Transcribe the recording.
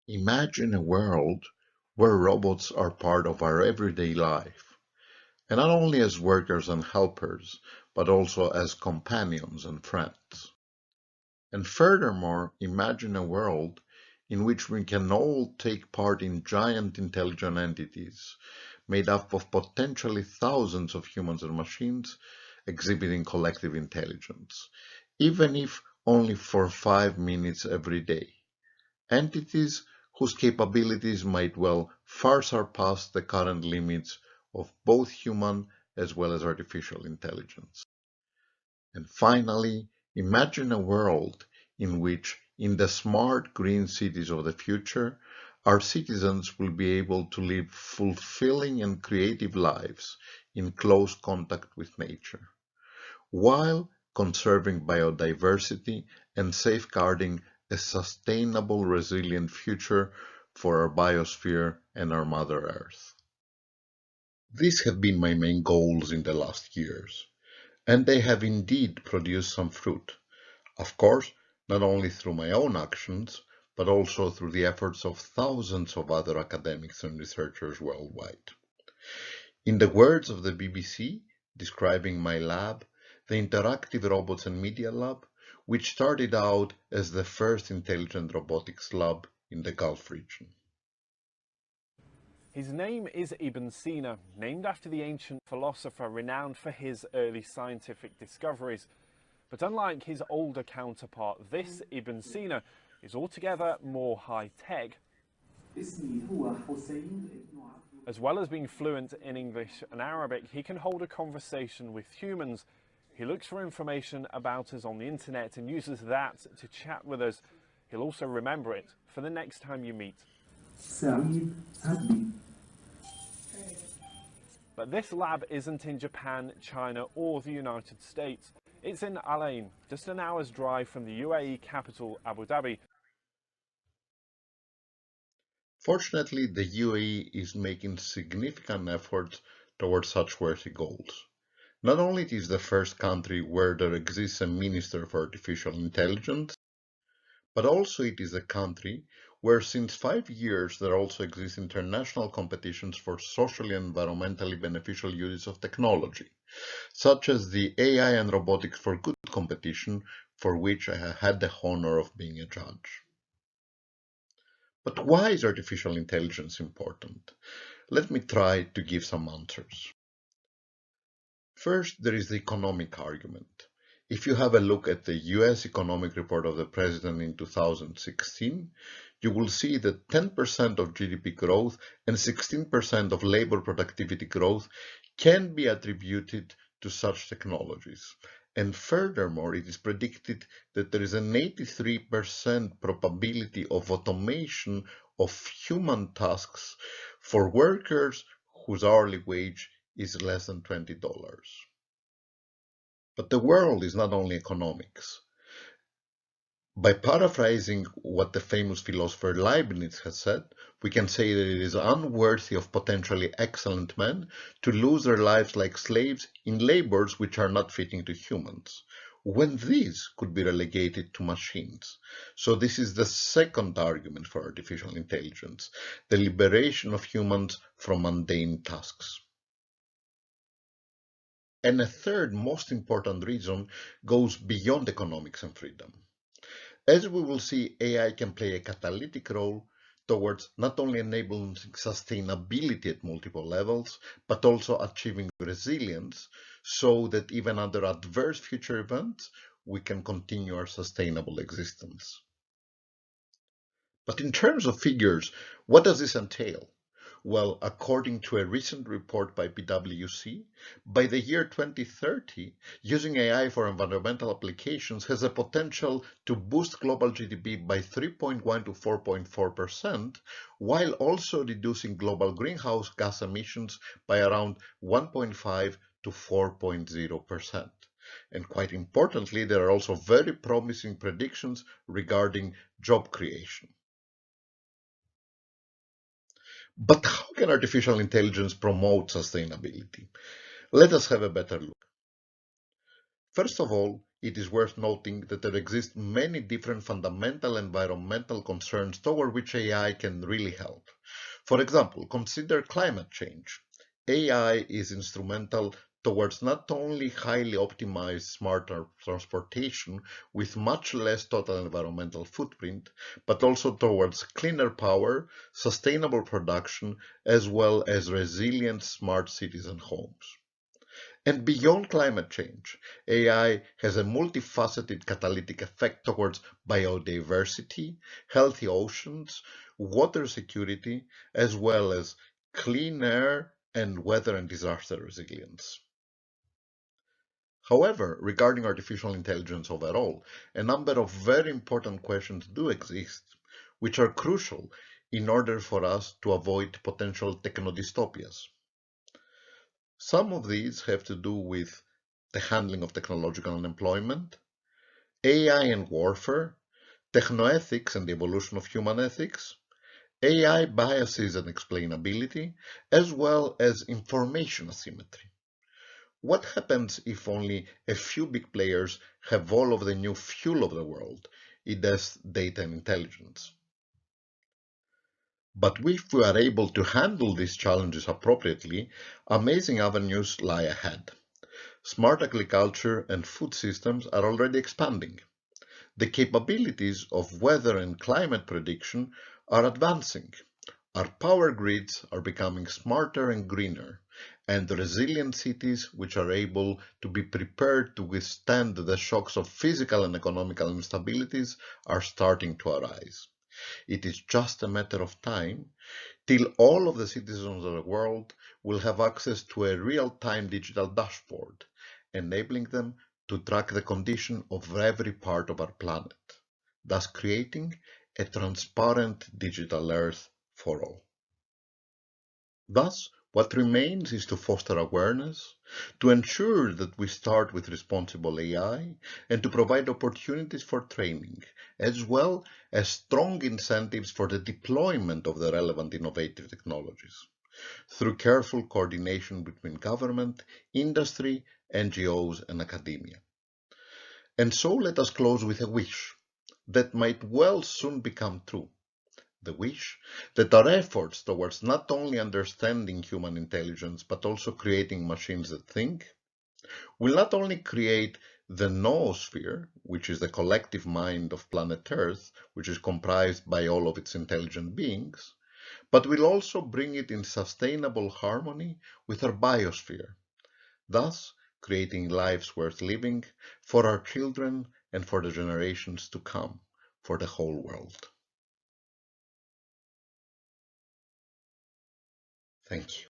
Imagine a world where robots are part of our everyday life, and not only as workers and helpers, but also as companions and friends. And furthermore, imagine a world in which we can all take part in giant intelligent entities made up of potentially thousands of humans and machines exhibiting collective intelligence, even if only for 5 minutes every day. Entities whose capabilities might well far surpass the current limits of both human as well as artificial intelligence. And finally, imagine a world in which, in the smart green cities of the future, our citizens will be able to live fulfilling and creative lives in close contact with nature, while conserving biodiversity and safeguarding a sustainable, resilient future for our biosphere and our Mother Earth. These have been my main goals in the last years, and they have indeed produced some fruit. Of course, not only through my own actions, but also through the efforts of thousands of other academics and researchers worldwide. In the words of the BBC, describing my lab, the Interactive Robots and Media Lab, which started out as the first intelligent robotics lab in the Gulf region. His name is Ibn Sina, named after the ancient philosopher renowned for his early scientific discoveries. But unlike his older counterpart, this Ibn Sina is altogether more high-tech. As well as being fluent in English and Arabic, he can hold a conversation with humans. He looks for information about us on the internet and uses that to chat with us. He'll also remember it for the next time you meet. But this lab isn't in Japan, China, or the United States. It's in Al Ain, just an hour's drive from the UAE capital, Abu Dhabi. Fortunately, the UAE is making significant efforts towards such worthy goals. Not only it is the first country where there exists a Minister for Artificial Intelligence, but also it is a country where since 5 years there also exist international competitions for socially and environmentally beneficial uses of technology, such as the AI and Robotics for Good competition, for which I have had the honor of being a judge. But why is artificial intelligence important? Let me try to give some answers. First, there is the economic argument. If you have a look at the US economic report of the president in 2016, you will see that 10% of GDP growth and 16% of labor productivity growth can be attributed to such technologies. And furthermore, it is predicted that there is an 83% probability of automation of human tasks for workers whose hourly wage is less than $20. But the world is not only economics. By paraphrasing what the famous philosopher Leibniz has said, we can say that it is unworthy of potentially excellent men to lose their lives like slaves in labors which are not fitting to humans, when these could be relegated to machines. So this is the second argument for artificial intelligence, the liberation of humans from mundane tasks. And a third most important reason goes beyond economics and freedom. As we will see, AI can play a catalytic role towards not only enabling sustainability at multiple levels, but also achieving resilience so that even under adverse future events, we can continue our sustainable existence. But in terms of figures, what does this entail? Well, according to a recent report by PwC, by the year 2030, using AI for environmental applications has a potential to boost global GDP by 3.1 to 4.4%, while also reducing global greenhouse gas emissions by around 1.5 to 4.0%. And quite importantly, there are also very promising predictions regarding job creation. But how can artificial intelligence promote sustainability? Let us have a better look. First of all, it is worth noting that there exist many different fundamental environmental concerns toward which AI can really help. For example, consider climate change. AI is instrumental towards not only highly optimized smarter transportation with much less total environmental footprint, but also towards cleaner power, sustainable production, as well as resilient smart cities and homes. And beyond climate change, AI has a multifaceted catalytic effect towards biodiversity, healthy oceans, water security, as well as clean air and weather and disaster resilience. However, regarding artificial intelligence overall, a number of very important questions do exist, which are crucial in order for us to avoid potential technodystopias. Some of these have to do with the handling of technological unemployment, AI and warfare, technoethics and the evolution of human ethics, AI biases and explainability, as well as information asymmetry. What happens if only a few big players have all of the new fuel of the world, i.e. data and intelligence? But if we are able to handle these challenges appropriately, amazing avenues lie ahead. Smart agriculture and food systems are already expanding. The capabilities of weather and climate prediction are advancing. Our power grids are becoming smarter and greener, and resilient cities which are able to be prepared to withstand the shocks of physical and economical instabilities are starting to arise. It is just a matter of time till all of the citizens of the world will have access to a real-time digital dashboard, enabling them to track the condition of every part of our planet, thus creating a transparent digital Earth for all. Thus, what remains is to foster awareness, to ensure that we start with responsible AI, and to provide opportunities for training, as well as strong incentives for the deployment of the relevant innovative technologies, through careful coordination between government, industry, NGOs, and academia. And so let us close with a wish that might well soon become true. The wish that our efforts towards not only understanding human intelligence but also creating machines that think will not only create the noosphere, which is the collective mind of planet Earth, which is comprised by all of its intelligent beings, but will also bring it in sustainable harmony with our biosphere, thus creating lives worth living for our children and for the generations to come, for the whole world. Thank you.